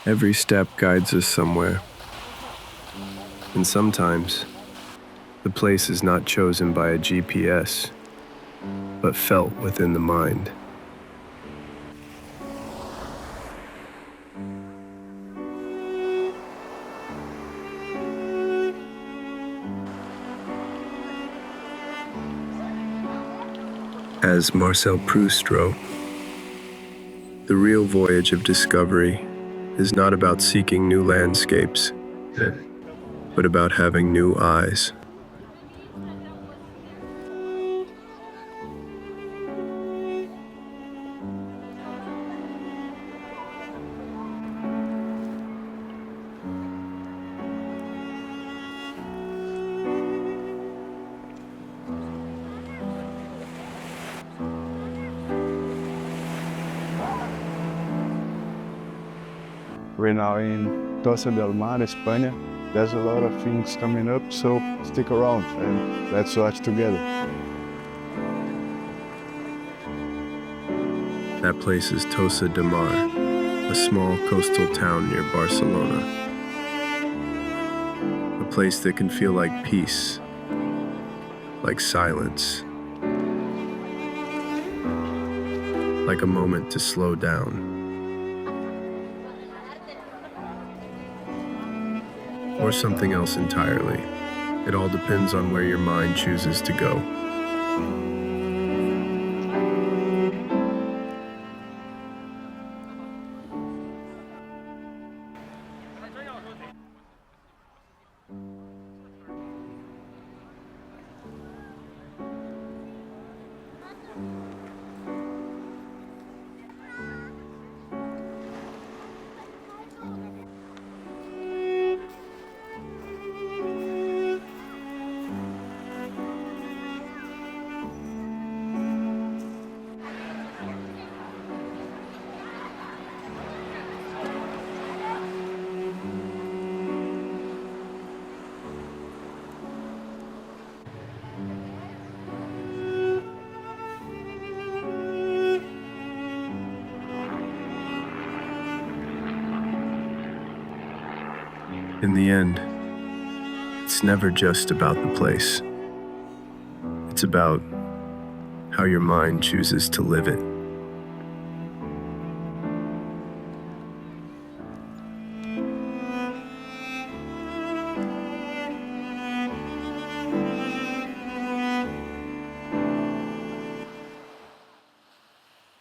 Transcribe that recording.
Every step guides us somewhere. And sometimes, the place is not chosen by a GPS, but felt within the mind. As Marcel Proust wrote, the real voyage of discovery is not about seeking new landscapes, but about having new eyes. We're now in Tossa de Mar, Spain. There's a lot of things coming up, so stick around and let's watch together. That place is Tossa de Mar, a small coastal town near Barcelona. A place that can feel like peace, like silence, like a moment to slow down. Or something else entirely. It all depends on where your mind chooses to go. In the end, it's never just about the place. It's about how your mind chooses to live it.